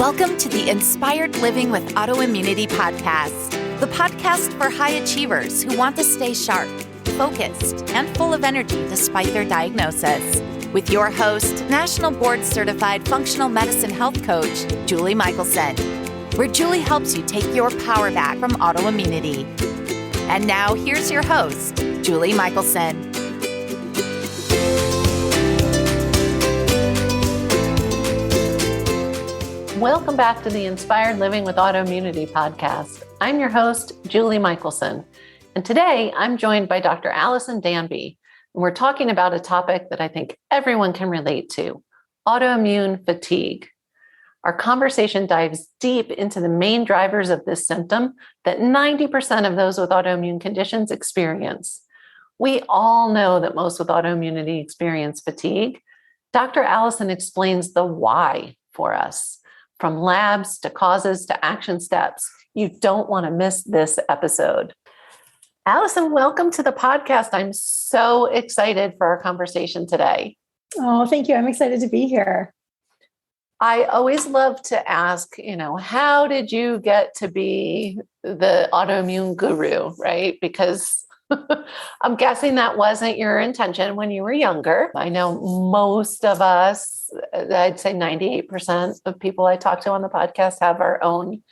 Welcome to the Inspired Living with Autoimmunity podcast, the podcast for high achievers who want to stay sharp, focused, and full of energy despite their diagnosis. With your host, National Board Certified Functional Medicine Health Coach, Julie Michelson, where Julie helps you take your power back from autoimmunity. And now here's your host, Julie Michelson. Welcome back to the Inspired Living with Autoimmunity podcast. I'm your host, Julie Michelson, and today I'm joined by Dr. Alison Danby, and we're talking about a topic that I think everyone can relate to, autoimmune fatigue. Our conversation dives deep into the main drivers of this symptom that 90% of those with autoimmune conditions experience. We all know that most with autoimmunity experience fatigue. Dr. Alison explains the why for us. From labs to causes to action steps. You don't want to miss this episode. Alison, welcome to the podcast. I'm so excited for our conversation today. Oh, thank you. I'm excited to be here. I always love to ask, how did you get to be the autoimmune guru, right? Because I'm guessing that wasn't your intention when you were younger. I know most of us, I'd say 98% of people I talk to on the podcast have our own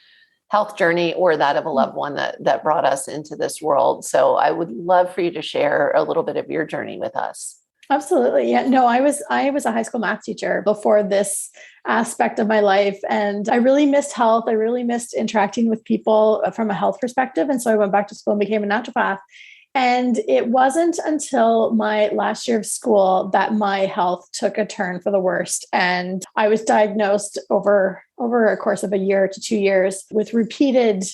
health journey or that of a loved one that brought us into this world. So I would love for you to share a little bit of your journey with us. Absolutely. Yeah. No, I was a high school math teacher before this aspect of my life. And I really missed health. I really missed interacting with people from a health perspective. And so I went back to school and became a naturopath. And it wasn't until my last year of school that my health took a turn for the worst. And I was diagnosed over a course of a year to 2 years with repeated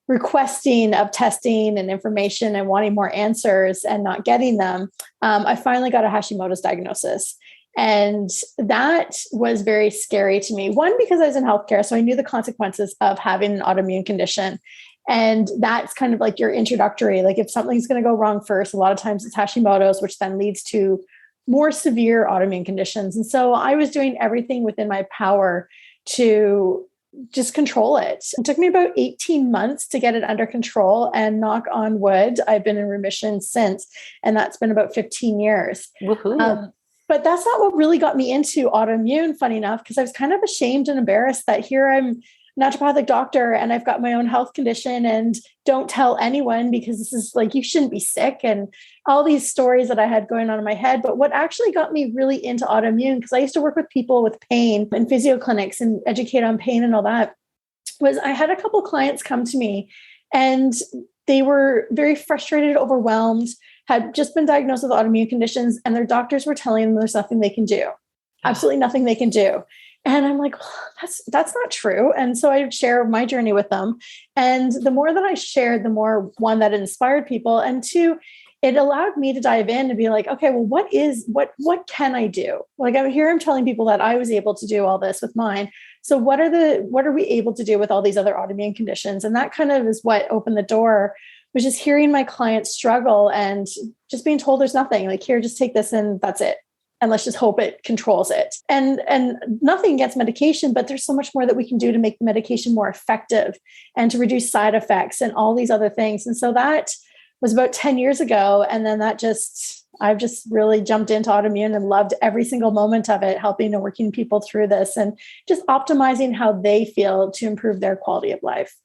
requesting of testing and information and wanting more answers and not getting them. I finally got a Hashimoto's diagnosis. And that was very scary to me. One, because I was in healthcare, so I knew the consequences of having an autoimmune condition. And that's kind of like your introductory, like if something's going to go wrong first, a lot of times it's Hashimoto's, which then leads to more severe autoimmune conditions. And so I was doing everything within my power to just control it. It took me about 18 months to get it under control, and knock on wood, I've been in remission since. And that's been about 15 years. But that's not what really got me into autoimmune, funny enough, because I was kind of ashamed and embarrassed that here I'm naturopathic doctor and I've got my own health condition and don't tell anyone because this is like, you shouldn't be sick, and all these stories that I had going on in my head. But what actually got me really into autoimmune, because I used to work with people with pain and physio clinics and educate on pain and all that, was I had a couple clients come to me and they were very frustrated, overwhelmed, had just been diagnosed with autoimmune conditions, and their doctors were telling them there's nothing they can do, absolutely nothing they can do. And I'm like, that's not true. And so I would share my journey with them. And the more that I shared, the more, one, that inspired people. And two, it allowed me to dive in and be like, okay, well, what can I do? Like I'm telling people that I was able to do all this with mine. So what are we able to do with all these other autoimmune conditions? And that kind of is what opened the door, was just hearing my clients struggle and just being told there's nothing, like, here, just take this and that's it. And let's just hope it controls it. And nothing against medication, but there's so much more that we can do to make the medication more effective and to reduce side effects and all these other things. And so that was about 10 years ago. And then I've just really jumped into autoimmune and loved every single moment of it, helping and working people through this and just optimizing how they feel to improve their quality of life.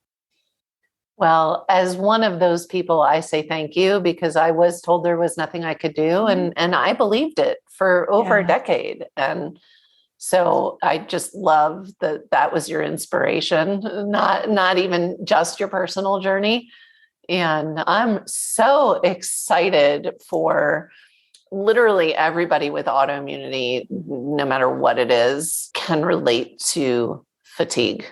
Well, as one of those people, I say thank you, because I was told there was nothing I could do. And I believed it for over a decade. And so I just love that was your inspiration, not even just your personal journey. And I'm so excited for literally everybody with autoimmunity, no matter what it is, can relate to fatigue.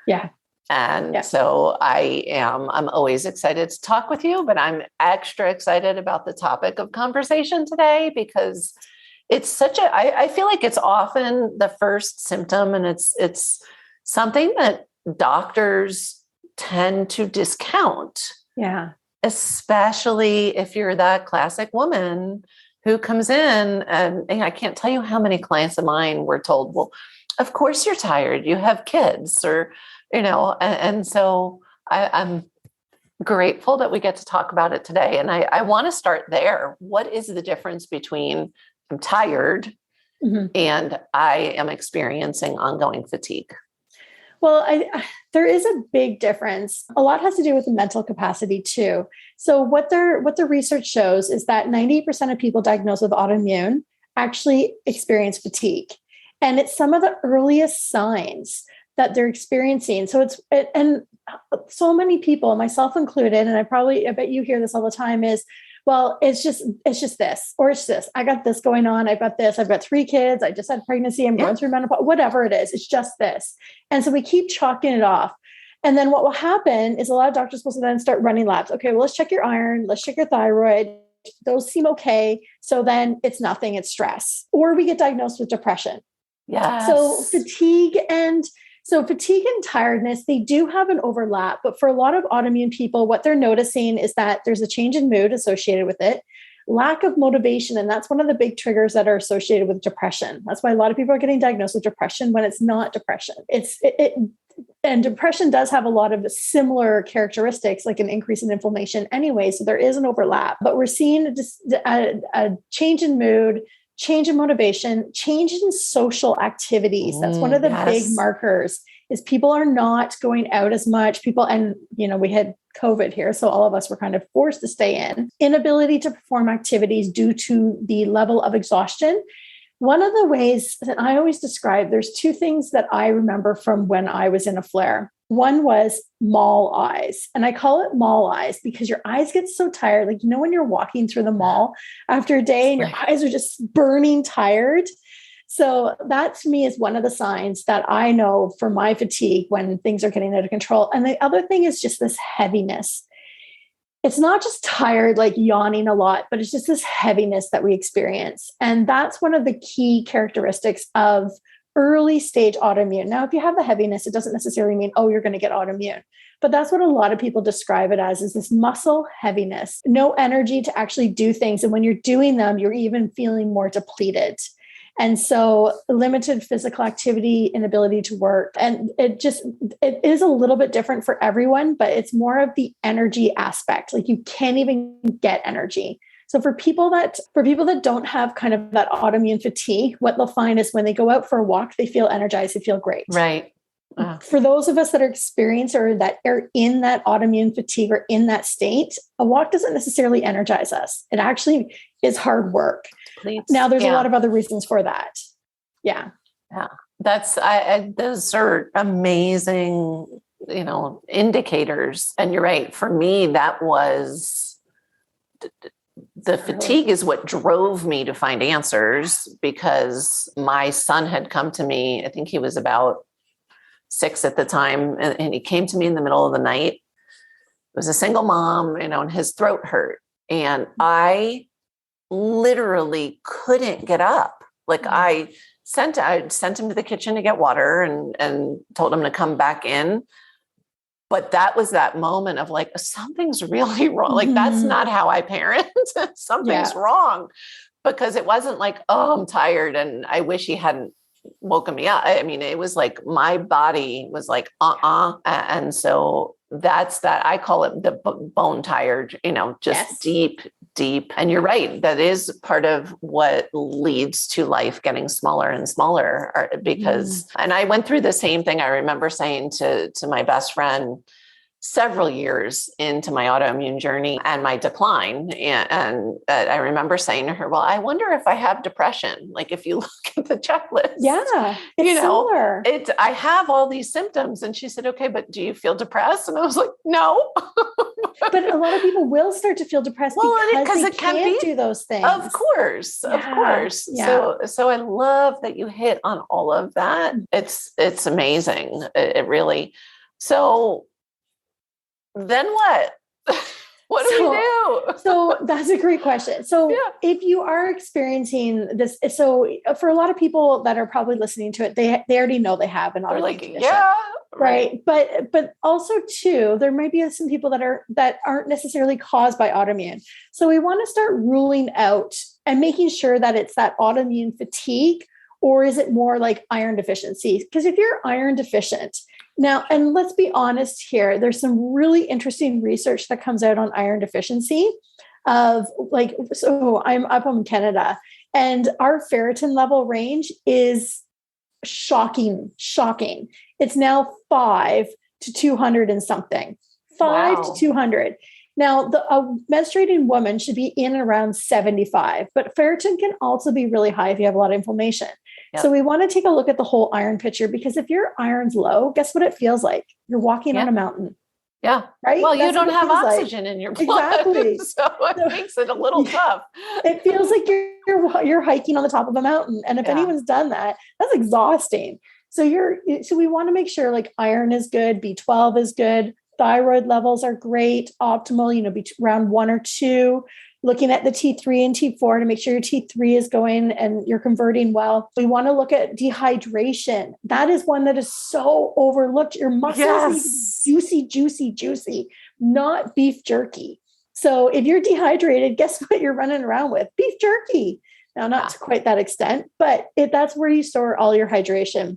Yeah. And so I'm always excited to talk with you, but I'm extra excited about the topic of conversation today, because it's I feel like it's often the first symptom, and it's something that doctors tend to discount. Yeah. Especially if you're that classic woman who comes in, and I can't tell you how many clients of mine were told, well, of course you're tired. You have kids or, and so I'm grateful that we get to talk about it today. And I want to start there. What is the difference between I'm tired and I am experiencing ongoing fatigue? Well, there is a big difference. A lot has to do with the mental capacity too. So what the research shows is that 90% of people diagnosed with autoimmune actually experience fatigue. And it's some of the earliest signs that they're experiencing. And so many people, myself included, and I bet you hear this all the time is, well, it's just this, or it's this, I got this going on. I've got this, I've got 3 kids. I just had pregnancy. I'm going through menopause, whatever it is. It's just this. And so we keep chalking it off. And then what will happen is a lot of doctors will then start running labs. Okay, well, let's check your iron. Let's check your thyroid. Those seem okay. So then it's nothing, it's stress. Or we get diagnosed with depression. Yeah. So fatigue and tiredness, they do have an overlap, but for a lot of autoimmune people, what they're noticing is that there's a change in mood associated with it, lack of motivation. And that's one of the big triggers that are associated with depression. That's why a lot of people are getting diagnosed with depression when it's not depression. And depression does have a lot of similar characteristics, like an increase in inflammation anyway. So there is an overlap, but we're seeing a change in mood, change in motivation, change in social activities. That's one of the big markers is people are not going out as much. We had COVID here. So all of us were kind of forced to stay in. Inability to perform activities due to the level of exhaustion. One of the ways that I always describe, there's 2 things that I remember from when I was in a flare. One was mall eyes. And I call it mall eyes because your eyes get so tired. Like, when you're walking through the mall after a day and your eyes are just burning tired. So that to me is one of the signs that I know for my fatigue when things are getting out of control. And the other thing is just this heaviness. It's not just tired, like yawning a lot, but it's just this heaviness that we experience. And that's one of the key characteristics of early stage autoimmune. Now, if you have the heaviness, it doesn't necessarily mean, you're going to get autoimmune. But that's what a lot of people describe it as, is this muscle heaviness, no energy to actually do things. And when you're doing them, you're even feeling more depleted. And so limited physical activity, inability to work. And it is a little bit different for everyone, but it's more of the energy aspect. Like you can't even get energy. So for people that don't have kind of that autoimmune fatigue, what they'll find is when they go out for a walk, they feel energized, they feel great. Right. For those of us that are experienced or that are in that autoimmune fatigue or in that state, a walk doesn't necessarily energize us. It actually is hard work. Now, there's a lot of other reasons for that. Yeah. Yeah. Those are amazing, indicators. And you're right. For me, that was the fatigue is what drove me to find answers, because my son had come to me. I think he was about 6 at the time. And he came to me in the middle of the night. It was a single mom, and his throat hurt. And I literally couldn't get up. Like I sent him to the kitchen to get water and told him to come back in. But that was that moment of like, something's really wrong. Like, that's not how I parent. Something's wrong, because it wasn't like, I'm tired and I wish he hadn't woken me up. I mean, it was like my body was like, And so that's that. I call it the bone tired, just deep. And you're right. That is part of what leads to life getting smaller and smaller, because, and I went through the same thing. I remember saying to my best friend several years into my autoimmune journey and my decline. And I remember saying to her, well, I wonder if I have depression. Like, if you look at the checklist, it's similar. I have all these symptoms. And she said, okay, but do you feel depressed? And I was like, no. But a lot of people will start to feel depressed because they can't do those things. Of course. Yeah. So I love that you hit on all of that. It's amazing. It really. So then what? What do we do? So that's a great question. So if you are experiencing this, so for a lot of people that are probably listening to it, they already know they have an autoimmune condition. Right. But also too, there might be some people that aren't necessarily caused by autoimmune. So we want to start ruling out and making sure that it's that autoimmune fatigue Or is it more like iron deficiency? Because if you're iron deficient now, and let's be honest here, there's some really interesting research that comes out on iron deficiency of like, so I'm up in Canada and our ferritin level range is shocking. It's now 5 to 200 and something, 5 to 200. Now, a menstruating woman should be in and around 75, but ferritin can also be really high if you have a lot of inflammation. Yep. So we want to take a look at the whole iron picture, because if your iron's low, guess what it feels like? You're walking on a mountain. Yeah. Right. Well, you don't have oxygen in your blood. Exactly. So it makes it a little tough. It feels like you're hiking on the top of a mountain. And if anyone's done that, that's exhausting. So we want to make sure like iron is good, B12 is good, thyroid levels are great, optimal, around 1 or 2. Looking at the T3 and T4 to make sure your T3 is going and you're converting well. We want to look at dehydration. That is one that is so overlooked. Your muscles need juicy, not beef jerky. So if you're dehydrated, guess what you're running around with? Beef jerky. Now, not to quite that extent, but that's where you store all your hydration.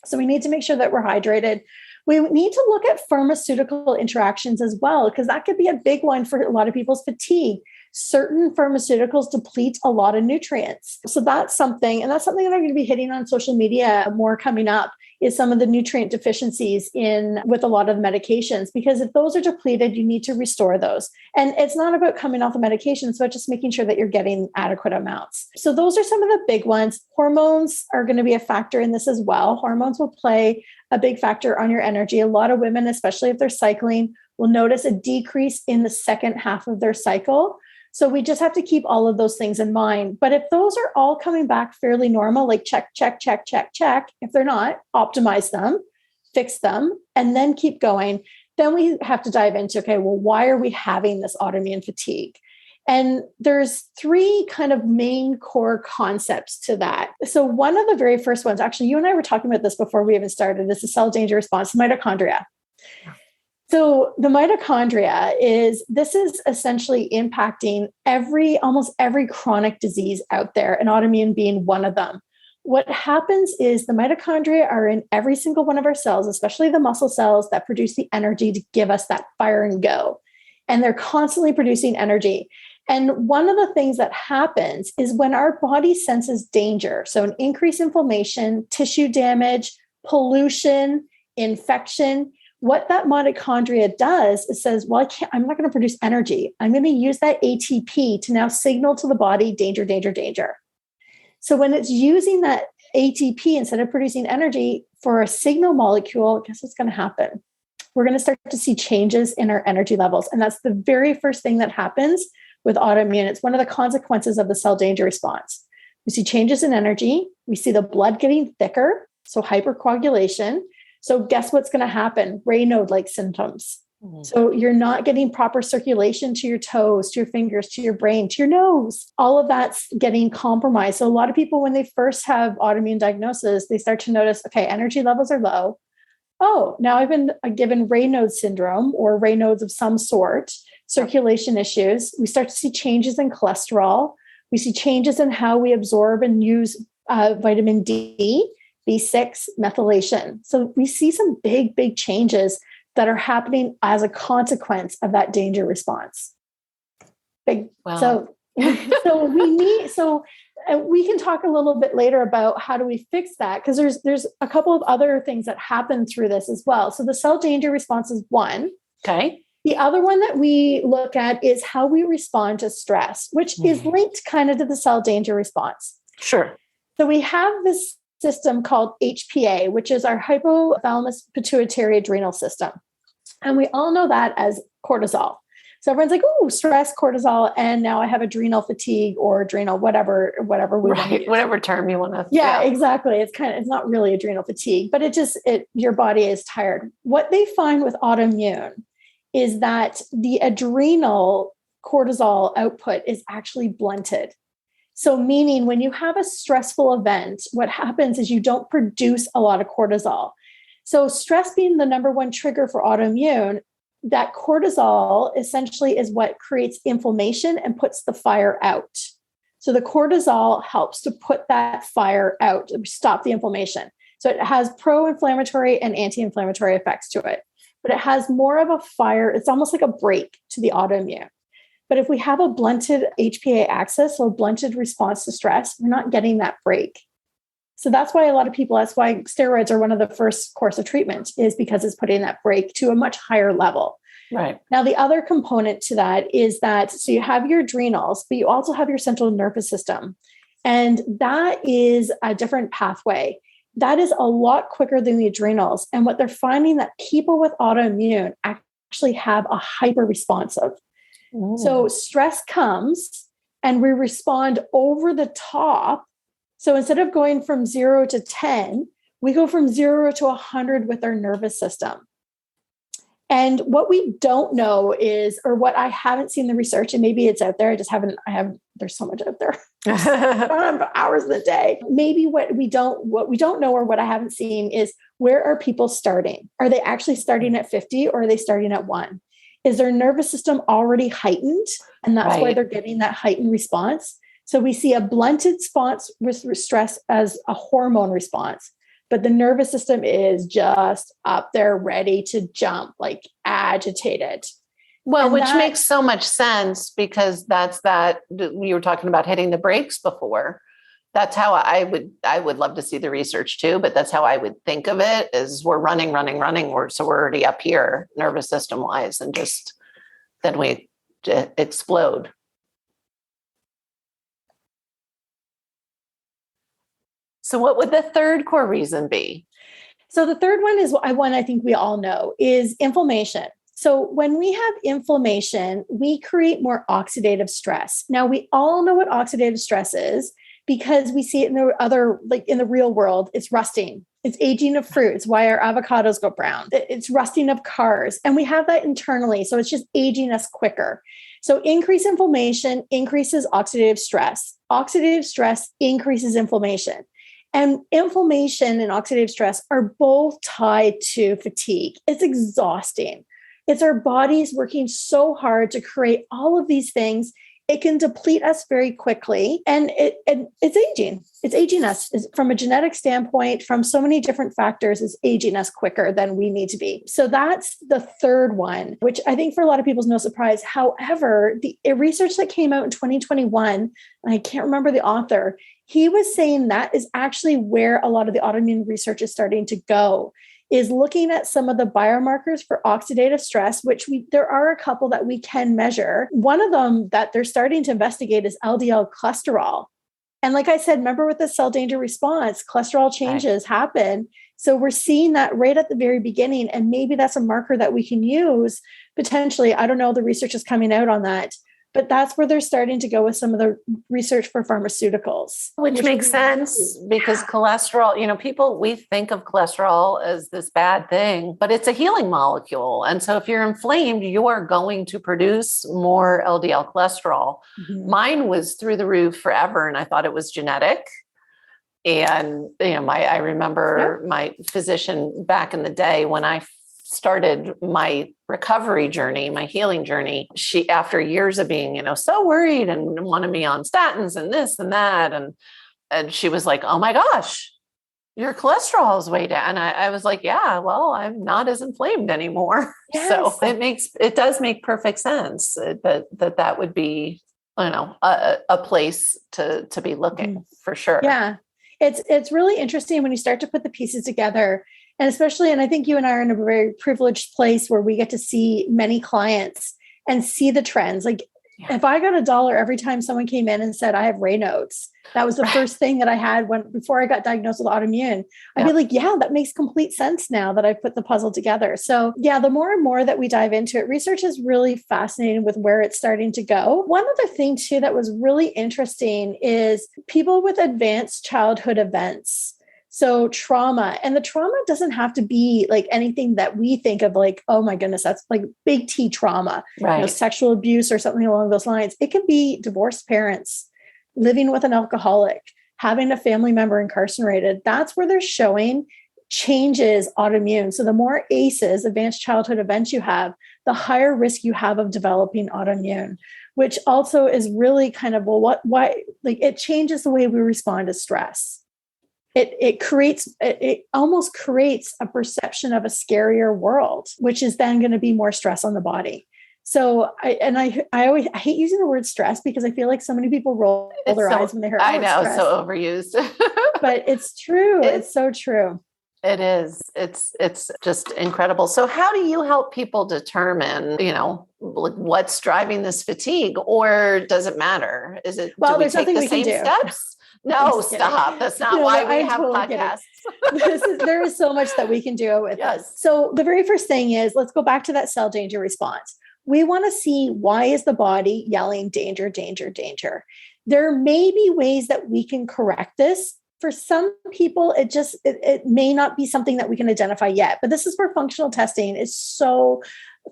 So we need to make sure that we're hydrated. We need to look at pharmaceutical interactions as well, because that could be a big one for a lot of people's fatigue. Certain pharmaceuticals deplete a lot of nutrients. So that's something that I'm going to be hitting on social media more coming up, is some of the nutrient deficiencies with a lot of the medications, because if those are depleted, you need to restore those. And it's not about coming off the medications, but just making sure that you're getting adequate amounts. So those are some of the big ones. Hormones are going to be a factor in this as well. Hormones will play a big factor on your energy. A lot of women, especially if they're cycling, will notice a decrease in the second half of their cycle. So we just have to keep all of those things in mind. But if those are all coming back fairly normal, like check. If they're not, optimize them, fix them, and then keep going. Then we have to dive into, okay, well, why are we having this autoimmune fatigue? And there's 3 kind of main core concepts to that. So one of the very first ones, actually, you and I were talking about this before we even started, is the cell danger response, mitochondria. So the mitochondria is essentially impacting almost every chronic disease out there, and autoimmune being one of them. What happens is the mitochondria are in every single one of our cells, especially the muscle cells that produce the energy to give us that fire and go. And they're constantly producing energy. And one of the things that happens is when our body senses danger, so an increased inflammation, tissue damage, pollution, infection, what that mitochondria does is says, well, I'm not going to produce energy. I'm going to use that ATP to now signal to the body, danger, danger, danger. So when it's using that ATP instead of producing energy for a signal molecule, guess what's going to happen? We're going to start to see changes in our energy levels. And that's the very first thing that happens with autoimmune. It's one of the consequences of the cell danger response. We see changes in energy. We see the blood getting thicker, so hypercoagulation. So guess what's going to happen? Raynaud-like symptoms. Mm-hmm. So you're not getting proper circulation to your toes, to your fingers, to your brain, to your nose. All of that's getting compromised. So a lot of people, when they first have autoimmune diagnosis, they start to notice, okay, energy levels are low. Oh, now I've been given Raynaud syndrome or Raynaud's of some sort, circulation issues. We start to see changes in cholesterol. We see changes in how we absorb and use vitamin D, B6, methylation. So we see some big, big changes that are happening as a consequence of that danger response. Big. Wow. So we can talk a little bit later about how do we fix that, because there's a couple of other things that happen through this as well. So the cell danger response is one. Okay. The other one that we look at is how we respond to stress, which is linked kind of to the cell danger response. Sure. So we have this system called HPA, which is our hypothalamus pituitary adrenal system. And we all know that as cortisol. So everyone's like, oh, stress, cortisol, and now I have adrenal fatigue or adrenal, whatever we want to use. Whatever term you want to. Yeah, exactly. It's not really adrenal fatigue, but your body is tired. What they find with autoimmune is that the adrenal cortisol output is actually blunted. So meaning when you have a stressful event, what happens is you don't produce a lot of cortisol. So stress being the number one trigger for autoimmune, that cortisol essentially is what creates inflammation and puts the fire out. So the cortisol helps to put that fire out, stop the inflammation. So it has pro-inflammatory and anti-inflammatory effects to it, but it has more of a fire. It's almost like a brake to the autoimmune. But if we have a blunted HPA axis, so a blunted response to stress, we're not getting that break. So that's why a lot of people, that's why steroids are one of the first course of treatment, is because it's putting that break to a much higher level. Right. Now, the other component to that is that, so you have your adrenals, but you also have your central nervous system. And that is a different pathway. That is a lot quicker than the adrenals. And what they're finding, that people with autoimmune actually have a hyper responsive. So stress comes and we respond over the top. So instead of going from 0 to 10, we go from 0 to 100 with our nervous system. And what we don't know is, or what I haven't seen the research, and maybe it's out there, there's so much out there. I don't have hours in the day. Maybe what we don't know, or what I haven't seen, is where are people starting? Are they actually starting at 50 or are they starting at 1? Is their nervous system already heightened? And that's why they're getting that heightened response. So we see a blunted response with stress as a hormone response, but the nervous system is just up there ready to jump, like agitated. Well, and which makes so much sense, because that's that we were talking about hitting the brakes before. That's how I would love to see the research too, but that's how I would think of it, is we're running. So we're already up here nervous system wise, and just then we explode. So what would the third core reason be? So the third one is one I think we all know, is inflammation. So when we have inflammation, we create more oxidative stress. Now, we all know what oxidative stress is, because we see it in the other, like in the real world. It's rusting. It's aging of fruit. It's why our avocados go brown. It's rusting of cars. And we have that internally. So it's just aging us quicker. So increased inflammation increases oxidative stress. Oxidative stress increases inflammation. And inflammation and oxidative stress are both tied to fatigue. It's exhausting. It's our bodies working so hard to create all of these things. It can deplete us very quickly, and it's aging. It's aging us from a genetic standpoint, from so many different factors. It's aging us quicker than we need to be. So that's the third one, which I think for a lot of people is no surprise. However, the research that came out in 2021, and I can't remember the author, he was saying that is actually where a lot of the autoimmune research is starting to go, is looking at some of the biomarkers for oxidative stress, which there are a couple that we can measure. One of them that they're starting to investigate is LDL cholesterol. And like I said, remember with the cell danger response, cholesterol changes happen. So we're seeing that right at the very beginning. And maybe that's a marker that we can use potentially. I don't know, the research is coming out on that. But that's where they're starting to go with some of the research for pharmaceuticals. Which makes sense, because cholesterol, we think of cholesterol as this bad thing, but it's a healing molecule. And so if you're inflamed, you are going to produce more LDL cholesterol. Mm-hmm. Mine was through the roof forever, and I thought it was genetic. And, I remember my physician back in the day when I started my recovery journey, my healing journey, she, after years of being, so worried and wanted me on statins and this and that. And she was like, oh my gosh, your cholesterol is way down. And I was like, yeah, well, I'm not as inflamed anymore. Yes. So it does make perfect sense that would be, a place to be looking for sure. Yeah. It's really interesting when you start to put the pieces together. And especially, and I think you and I are in a very privileged place where we get to see many clients and see the trends. Like if I got $1 every time someone came in and said, I have Raynaud's, that was the first thing that I had before I got diagnosed with autoimmune. I'd be like, yeah, that makes complete sense now that I've put the puzzle together. So yeah, the more and more that we dive into it, research is really fascinating with where it's starting to go. One other thing too, that was really interesting is people with advanced childhood events. So trauma, and the trauma doesn't have to be like anything that we think of like, oh my goodness, that's like big T trauma, right? Sexual abuse or something along those lines. It can be divorced parents, living with an alcoholic, having a family member incarcerated. That's where they're showing changes autoimmune. So the more ACEs, advanced childhood events you have, the higher risk you have of developing autoimmune, which also is really kind of, well, why, like it changes the way we respond to stress. It almost creates a perception of a scarier world, which is then going to be more stress on the body. So I hate using the word stress because I feel like so many people roll their eyes when they hear, I know, stress. so overused. But it's true. It's so true. It is. It's just incredible. So how do you help people determine, what's driving this fatigue, or does it matter? Is it, well, do we there's take nothing the we same can do. steps? No, stop. That's not why we have podcasts. There is so much that we can do with this. So the very first thing is, let's go back to that cell danger response. We want to see, why is the body yelling danger, danger, danger? There may be ways that we can correct this. For some people, it may not be something that we can identify yet, but this is where functional testing is so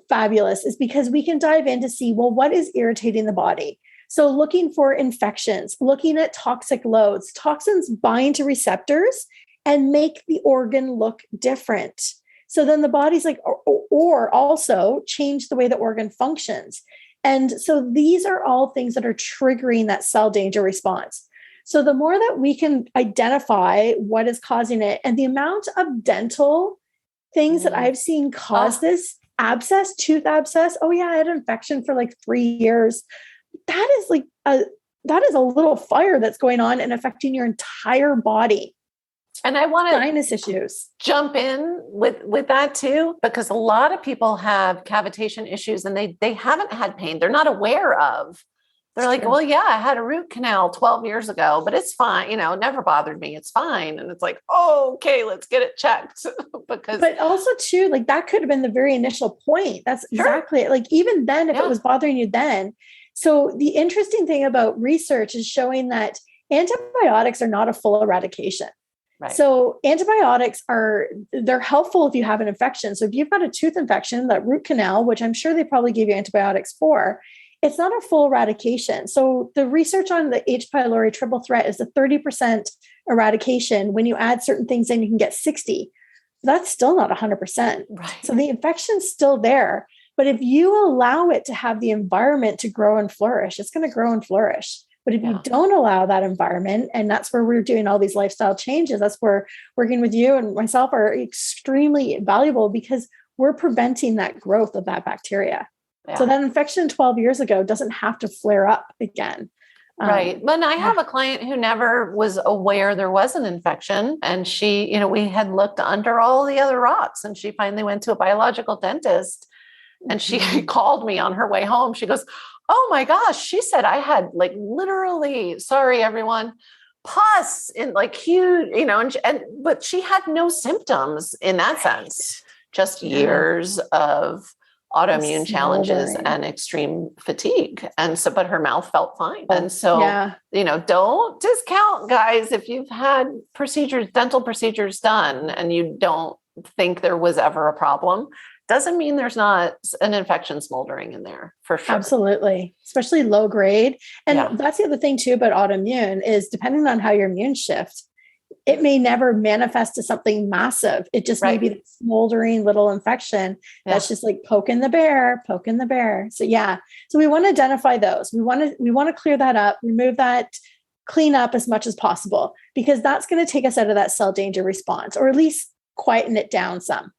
fabulous, is because we can dive in to see, well, what is irritating the body? So looking for infections, looking at toxic loads. Toxins bind to receptors and make the organ look different. So then the body's like, or also change the way the organ functions. And so these are all things that are triggering that cell danger response. So the more that we can identify what is causing it, and the amount of dental things that I've seen cause this, abscess, tooth abscess. Oh yeah, I had an infection for like 3 years. That is a little fire that's going on and affecting your entire body. And I want to sinus issues. Jump in with that too, because a lot of people have cavitation issues and they haven't had pain. They're not aware of. They're like, well, yeah, I had a root canal 12 years ago, but it's fine. It never bothered me. It's fine. And it's like, oh, okay, let's get it checked. But also too, like that could have been the very initial point. That's exactly it. Like even then, if it was bothering you then. So the interesting thing about research is showing that antibiotics are not a full eradication. Right. So antibiotics they're helpful if you have an infection. So if you've got a tooth infection, that root canal, which I'm sure they probably gave you antibiotics for, it's not a full eradication. So the research on the H. pylori triple threat is a 30% eradication. When you add certain things in, you can get 60. That's still not 100%. Right. So the infection's still there. But if you allow it to have the environment to grow and flourish, it's going to grow and flourish. But if you don't allow that environment, and that's where we're doing all these lifestyle changes, that's where working with you and myself are extremely valuable, because we're preventing that growth of that bacteria. Yeah. So that infection 12 years ago doesn't have to flare up again. Right. But I have a client who never was aware there was an infection. And she, we had looked under all the other rocks, and she finally went to a biological dentist, and she called me on her way home. She goes, oh my gosh, she said I had like literally, sorry, everyone, pus in like huge, but she had no symptoms in that sense, just years of autoimmune challenges and extreme fatigue. And so, but her mouth felt fine. And so, don't discount, guys, if you've had dental procedures done and you don't think there was ever a problem, doesn't mean there's not an infection smoldering in there, for sure. Absolutely. Especially low grade. And that's the other thing too about autoimmune is, depending on how your immune shifts, it may never manifest to something massive. It just may be the smoldering little infection that's just like poking the bear. So so we want to identify those. We want to clear that up, remove that, clean up as much as possible, because that's going to take us out of that cell danger response, or at least quieten it down some.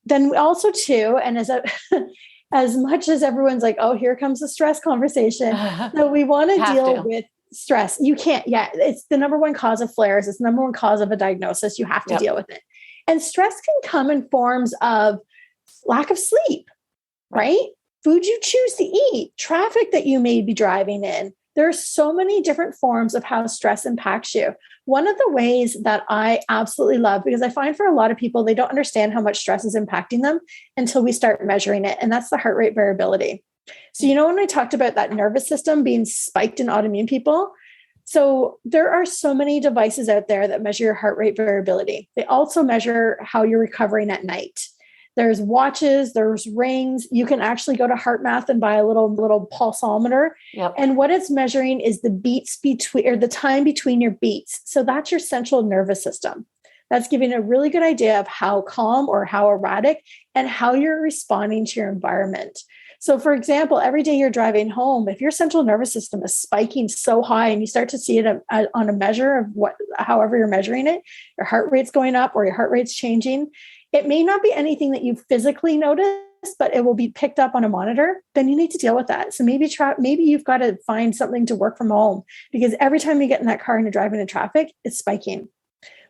Then we also too, and as much as everyone's like, oh, here comes the stress conversation. So we want to deal with stress. You can't, it's the number one cause of flares. It's the number one cause of a diagnosis. You have to deal with it. And stress can come in forms of lack of sleep, right? Food you choose to eat, traffic that you may be driving in. There are so many different forms of how stress impacts you. One of the ways that I absolutely love, because I find for a lot of people, they don't understand how much stress is impacting them until we start measuring it. And that's the heart rate variability. So, when I talked about that nervous system being spiked in autoimmune people, so there are so many devices out there that measure your heart rate variability. They also measure how you're recovering at night. There's watches, there's rings. You can actually go to HeartMath and buy a little pulsometer. Yep. And what it's measuring is the beats between, or the time between your beats. So that's your central nervous system. That's giving a really good idea of how calm or how erratic and how you're responding to your environment. So for example, every day you're driving home, if your central nervous system is spiking so high and you start to see it on a measure of however you're measuring it, your heart rate's going up or your heart rate's changing, it may not be anything that you physically notice, but it will be picked up on a monitor. Then you need to deal with that. So maybe you've got to find something to work from home, because every time you get in that car and you're driving in traffic, it's spiking.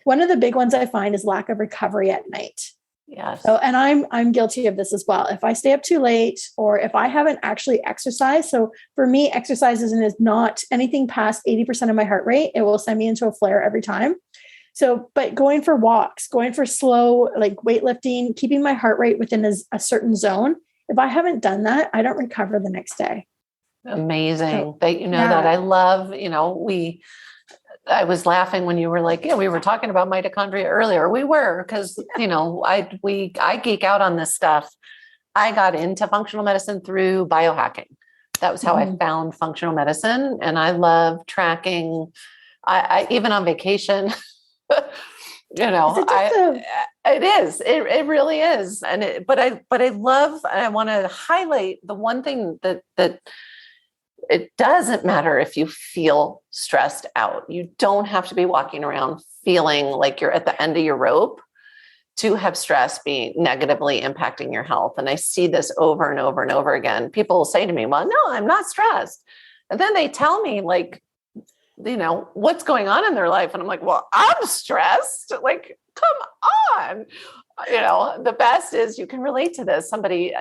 One of the big ones I find is lack of recovery at night. Yes. So, and I'm guilty of this as well. If I stay up too late, or if I haven't actually exercised. So for me, exercise is not anything past 80% of my heart rate. It will send me into a flare every time. So, but going for walks, going for slow, like weightlifting, keeping my heart rate within a certain zone. If I haven't done that, I don't recover the next day. Amazing that that. I love, I was laughing when you were like, we were talking about mitochondria earlier. We were, because, I geek out on this stuff. I got into functional medicine through biohacking. That was how I found functional medicine. And I love tracking. I even on vacation, it is, it really is. But I love, and I want to highlight the one thing that it doesn't matter if you feel stressed out. You don't have to be walking around feeling like you're at the end of your rope to have stress being negatively impacting your health. And I see this over and over and over again. People will say to me, well, no, I'm not stressed. And then they tell me what's going on in their life. And I'm like, well, I'm stressed. Like, come on. The best is you can relate to this. Somebody,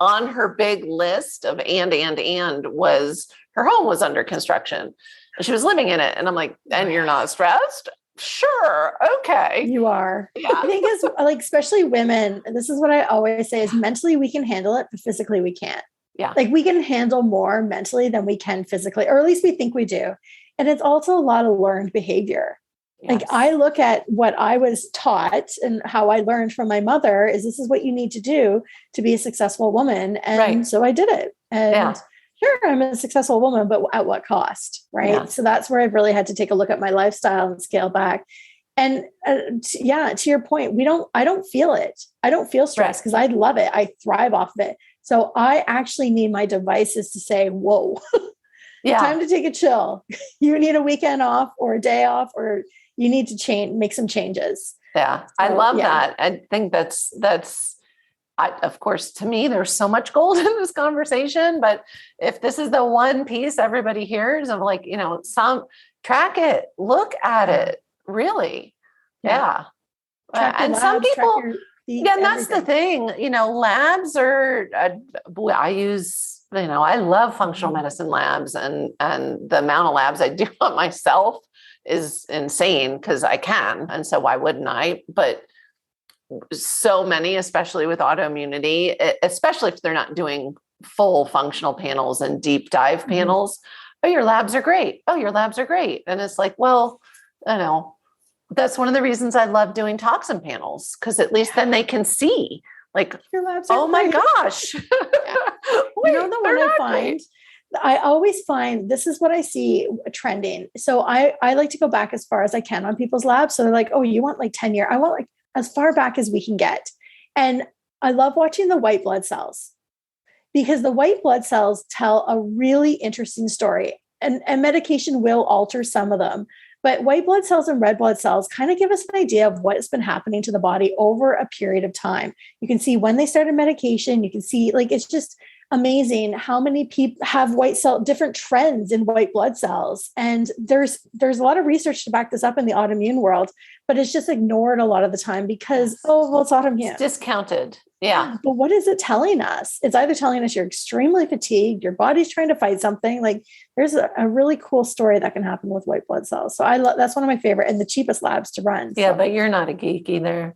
on her big list of and was her home was under construction. She was living in it. And I'm like, and you're not stressed? Sure. Okay. You are. Yeah. I think it's like, especially women, this is what I always say is mentally we can handle it, but physically we can't. Yeah. Like we can handle more mentally than we can physically, or at least we think we do. And it's also a lot of learned behavior. Yes. Like I look at what I was taught and how I learned from my mother is this is what you need to do to be a successful woman. And so I did it. And sure, I'm a successful woman, but at what cost? Right. Yeah. So that's where I've really had to take a look at my lifestyle and scale back. And to your point, I don't feel it. I don't feel stress because I love it. I thrive off of it. So I actually need my devices to say, whoa, time to take a chill. You need a weekend off or a day off, or you need to make some changes. Yeah. So, I love that. I think that's of course, to me, there's so much gold in this conversation, but if this is the one piece everybody hears of track it, look at it, really. Yeah. And labs, some people, and that's the thing, labs are, I use, I love functional medicine labs and the amount of labs I do on myself is insane because I can. And so why wouldn't I? But so many, especially with autoimmunity, especially if they're not doing full functional panels and deep dive panels. Oh, your labs are great. Oh, your labs are great. And it's like, well, that's one of the reasons I love doing toxin panels, because at least then they can see like, your labs are my gosh. Wait, the one I find, I always find this is what I see trending. So I like to go back as far as I can on people's labs. So they're like, oh, you want like 10 year? I want like as far back as we can get. And I love watching the white blood cells because the white blood cells tell a really interesting story, and medication will alter some of them. But white blood cells and red blood cells kind of give us an idea of what's been happening to the body over a period of time. You can see when they started medication. You can see it's just amazing how many people have different trends in white blood cells. And there's a lot of research to back this up in the autoimmune world, but it's just ignored a lot of the time because, it's autoimmune. It's discounted. Yeah. But what is it telling us? It's either telling us you're extremely fatigued, your body's trying to fight something. Like there's a really cool story that can happen with white blood cells. So that's one of my favorite and the cheapest labs to run. Yeah, but you're not a geek either.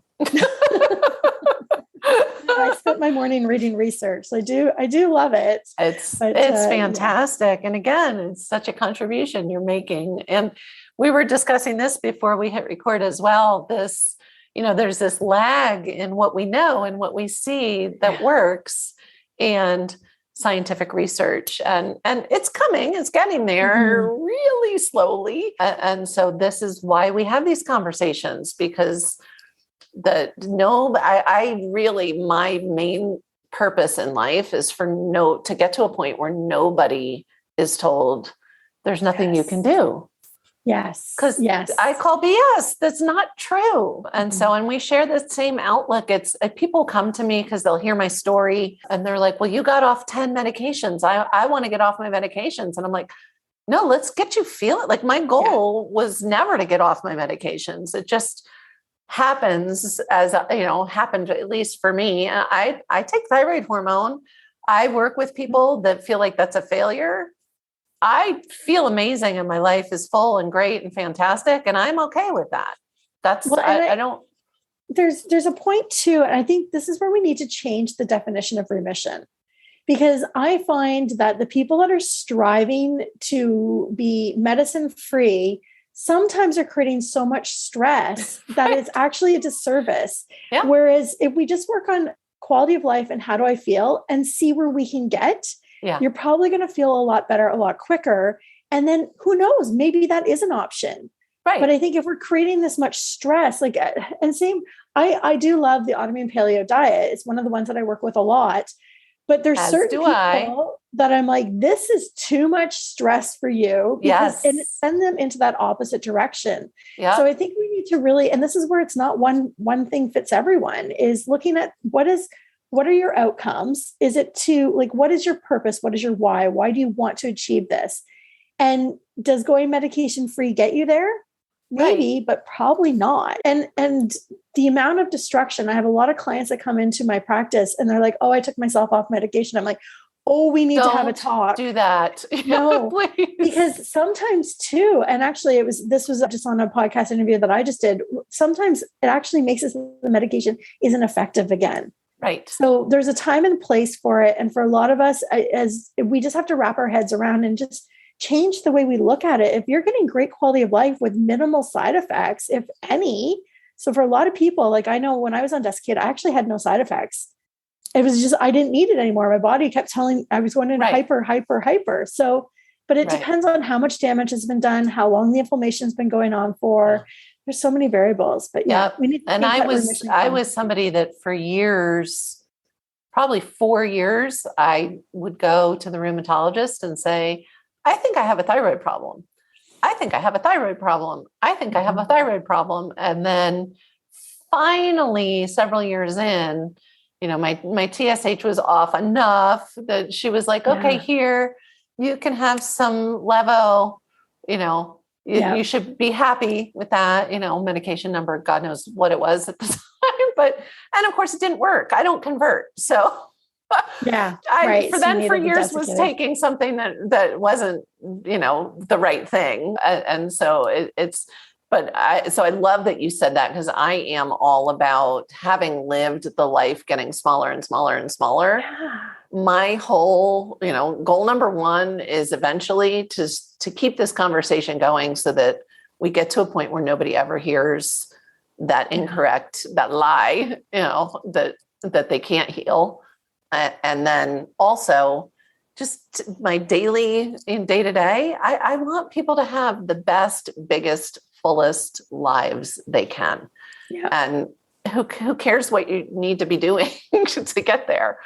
I spent my morning reading research. So I do love it. It's fantastic. Yeah. And again, it's such a contribution you're making. And we were discussing this before we hit record as well. This, there's this lag in what we know and what we see that works and scientific research. And it's coming, it's getting there really slowly. And so this is why we have these conversations, because my main purpose in life is to get to a point where nobody is told there's nothing you can do. Yes. Because I call BS. That's not true. And so, and we share the same outlook. It's people come to me because they'll hear my story and they're like, well, you got off 10 medications. I want to get off my medications. And I'm like, no, let's get you feel it. Like my goal was never to get off my medications. It just happens as, happened at least for me. I take thyroid hormone. I work with people that feel like that's a failure. I feel amazing and my life is full and great and fantastic. And I'm okay with that. I don't. There's a point too. And I think this is where we need to change the definition of remission, because I find that the people that are striving to be medicine free sometimes are creating so much stress that it's actually a disservice. Yeah. Whereas if we just work on quality of life and how do I feel and see where we can get, you're probably going to feel a lot better, a lot quicker. And then who knows, maybe that is an option. Right. But I think if we're creating this much stress, I do love the autoimmune paleo diet. It's one of the ones that I work with a lot, but there's certain people that I'm like, this is too much stress for you. And send them into that opposite direction. Yeah. So I think we need to really, and this is where it's not one thing fits everyone, is looking at what are your outcomes? Is it what is your purpose? What is your why? Why do you want to achieve this? And does going medication free get you there? Maybe, but probably not. And the amount of destruction, I have a lot of clients that come into my practice and they're like, oh, I took myself off medication. I'm like, oh, we need to have a talk. Do that. No, because sometimes too, and actually this was just on a podcast interview that I just did. Sometimes it actually makes it so the medication isn't effective again. Right. So there's a time and place for it. And for a lot of us, as we just have to wrap our heads around and just change the way we look at it. If you're getting great quality of life with minimal side effects, if any. So for a lot of people, like I know when I was on Desicate, I actually had no side effects. It was just, I didn't need it anymore. My body kept telling I was going into hyper. So, but it depends on how much damage has been done, how long the inflammation has been going on for. Yeah. There's so many variables, but we need to. And I was somebody that for years, probably 4 years, I would go to the rheumatologist and say, I think I have a thyroid problem. I think I have a thyroid problem. I think I have a thyroid problem. And then finally, several years in, my TSH was off enough that she was like, okay, here, you can have some levo, you should be happy with that, medication number, God knows what it was at the time, and of course it didn't work. I don't convert. So for years was taking something that wasn't, the right thing. And so so I love that you said that, because I am all about having lived the life getting smaller and smaller and smaller. Yeah. My whole, goal number one is eventually to keep this conversation going so that we get to a point where nobody ever hears that incorrect, that lie, that they can't heal. And then also just my day to day, I want people to have the best, biggest, fullest lives they can. Yeah. And who cares what you need to be doing to get there?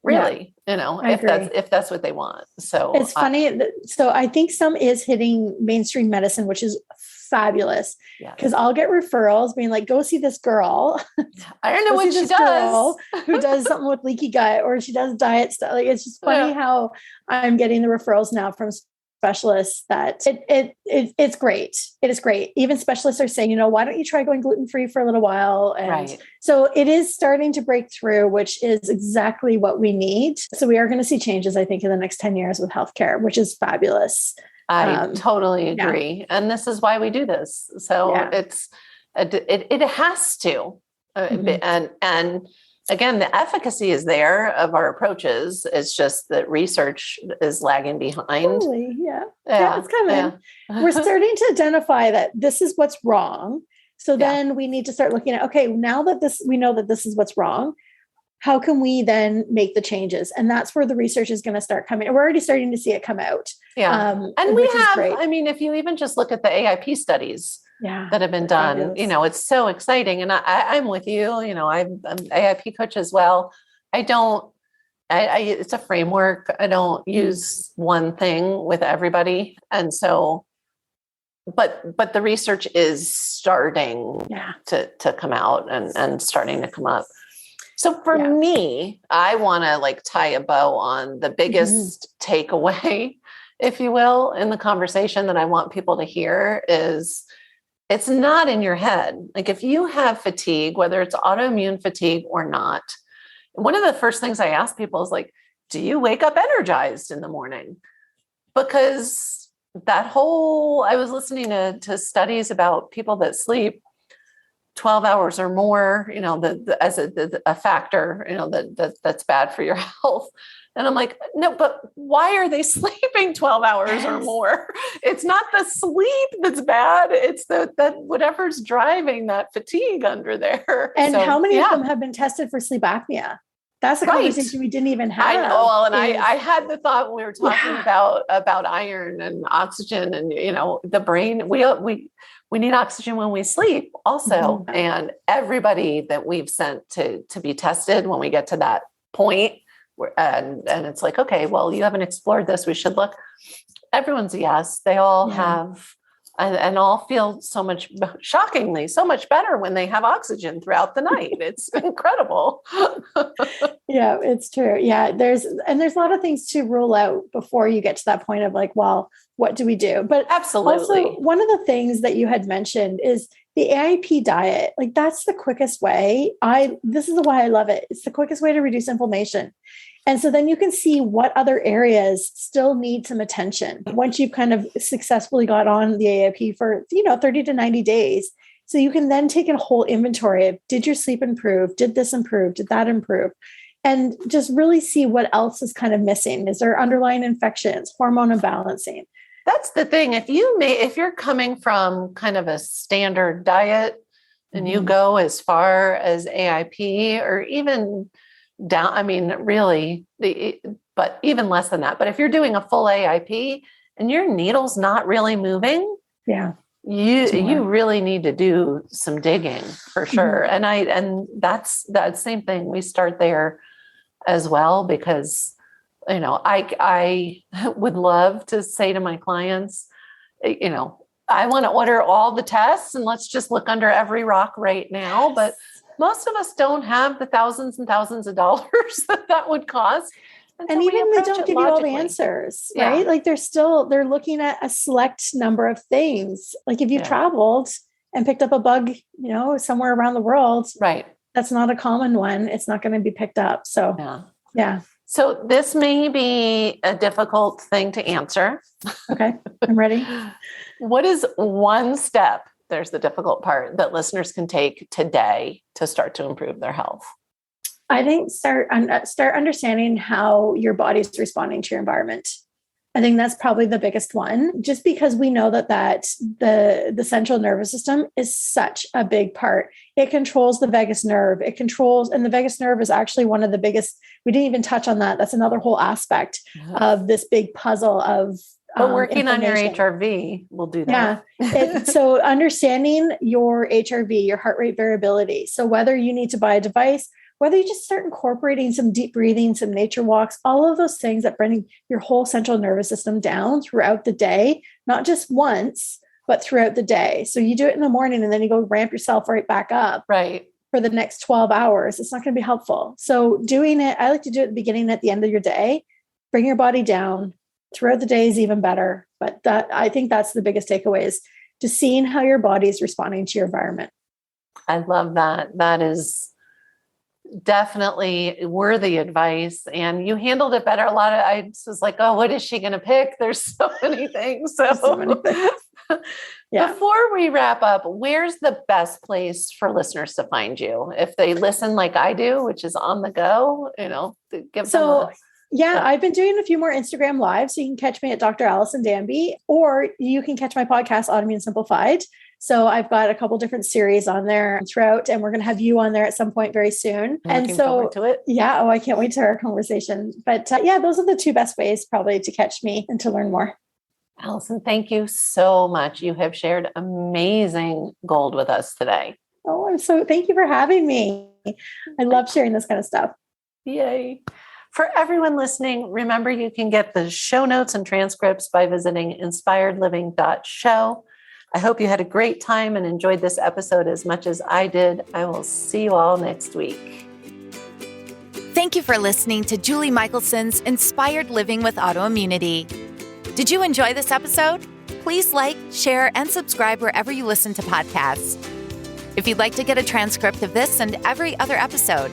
Really, if that's what they want. So it's funny. So I think some is hitting mainstream medicine, which is fabulous, because I'll get referrals being like, go see this girl. I don't know what she does. Who does something with leaky gut, or she does diet stuff. Like, it's just funny how I'm getting the referrals now from specialists that it's great. It is great. Even specialists are saying, why don't you try going gluten-free for a little while? And so it is starting to break through, which is exactly what we need. So we are going to see changes, I think, in the next 10 years with healthcare, which is fabulous. I totally agree. Yeah. And this is why we do this. So it has to, and again, the efficacy is there of our approaches. It's just that research is lagging behind. Totally, it's coming. Yeah. We're starting to identify that this is what's wrong. So then we need to start looking at, okay, now that we know that this is what's wrong, how can we then make the changes? And that's where the research is going to start coming. We're already starting to see it come out. Yeah. And we have, if you even just look at the AIP studies, that have been done, it's so exciting. And I'm with you, I'm an AIP coach as well. I don't It's a framework. I don't use one thing with everybody. And so, but the research is starting to come out and starting to come up. So for me, I want to like tie a bow on the biggest takeaway, if you will, in the conversation that I want people to hear is it's not in your head. Like if you have fatigue, whether it's autoimmune fatigue or not, one of the first things I ask people is like, do you wake up energized in the morning? Because I was listening to studies about people that sleep 12 hours or more, as a factor, that's bad for your health. And I'm like, no, but why are they sleeping 12 hours or more? It's not the sleep that's bad. It's that whatever's driving that fatigue under there. And how many of them have been tested for sleep apnea? That's a conversation we didn't even have. I know. Well, and I had the thought when we were talking about iron and oxygen and, the brain, we need oxygen when we sleep also. And everybody that we've sent to be tested when we get to that point, and it's like, okay, well, you haven't explored this. We should look. Everyone's a yes. They all have, and all feel shockingly, so much better when they have oxygen throughout the night. It's incredible. Yeah, it's true. Yeah. There's a lot of things to rule out before you get to that point of like, well, what do we do? But absolutely. Also, one of the things that you had mentioned is the AIP diet. Like that's the quickest way. This is why I love it. It's the quickest way to reduce inflammation. And so then you can see what other areas still need some attention once you've kind of successfully got on the AIP for, 30 to 90 days. So you can then take a whole inventory of, did your sleep improve? Did this improve? Did that improve? And just really see what else is kind of missing. Is there underlying infections, hormone imbalancing? That's the thing. If you're coming from kind of a standard diet and you go as far as AIP or even down, really, but even less than that. But if you're doing a full AIP and your needle's not really moving, you really need to do some digging for sure. And that's that same thing. We start there as well, because, I would love to say to my clients, I want to order all the tests and let's just look under every rock right now. Yes. But most of us don't have the thousands and thousands of dollars that would cost. And even they don't give you all the answers, right? Like they're looking at a select number of things. Like if you traveled and picked up a bug, somewhere around the world, right? That's not a common one. It's not going to be picked up. So, yeah. So this may be a difficult thing to answer. Okay, I'm ready. What is one step? There's the difficult part that listeners can take today to start to improve their health. I think start understanding how your body's responding to your environment. I think that's probably the biggest one, just because we know that the central nervous system is such a big part. It controls the vagus nerve. And the vagus nerve is actually one of the biggest. We didn't even touch on that. That's another whole aspect of this big puzzle of. But working on your HRV will do that. Yeah. So understanding your HRV, your heart rate variability. So whether you need to buy a device, whether you just start incorporating some deep breathing, some nature walks, all of those things that bring your whole central nervous system down throughout the day, not just once, but throughout the day. So you do it in the morning and then you go ramp yourself right back up. Right. For the next 12 hours. It's not going to be helpful. So doing it, I like to do it at the beginning and at the end of your day. Bring your body down. Throughout the day is even better. But I think that's the biggest takeaway is just seeing how your body is responding to your environment. I love that. That is definitely worthy advice. And you handled it better. I was like, oh, what is she going to pick? There's so many things. So many things. Yeah. Before we wrap up, where's the best place for listeners to find you? If they listen like I do, which is on the go, give them I've been doing a few more Instagram lives. So you can catch me at Dr. Alison Danby, or you can catch my podcast, Autoimmune Simplified. So I've got a couple different series on there throughout, and we're going to have you on there at some point very soon. Looking forward to it. Yeah. Oh, I can't wait to our conversation. But those are the two best ways probably to catch me and to learn more. Alison, thank you so much. You have shared amazing gold with us today. Oh, thank you for having me. I love sharing this kind of stuff. Yay. For everyone listening, remember you can get the show notes and transcripts by visiting inspiredliving.show. I hope you had a great time and enjoyed this episode as much as I did. I will see you all next week. Thank you for listening to Julie Michelson's Inspired Living with Autoimmunity. Did you enjoy this episode? Please like, share, and subscribe wherever you listen to podcasts. If you'd like to get a transcript of this and every other episode,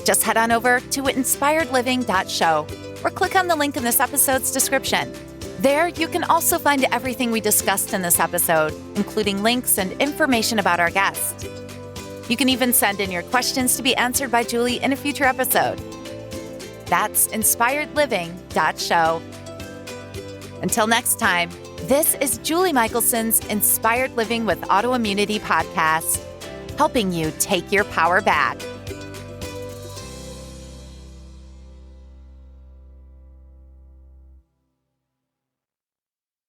just head on over to inspiredliving.show or click on the link in this episode's description. There, you can also find everything we discussed in this episode, including links and information about our guest. You can even send in your questions to be answered by Julie in a future episode. That's inspiredliving.show. Until next time, this is Julie Michelson's Inspired Living with Autoimmunity podcast, helping you take your power back.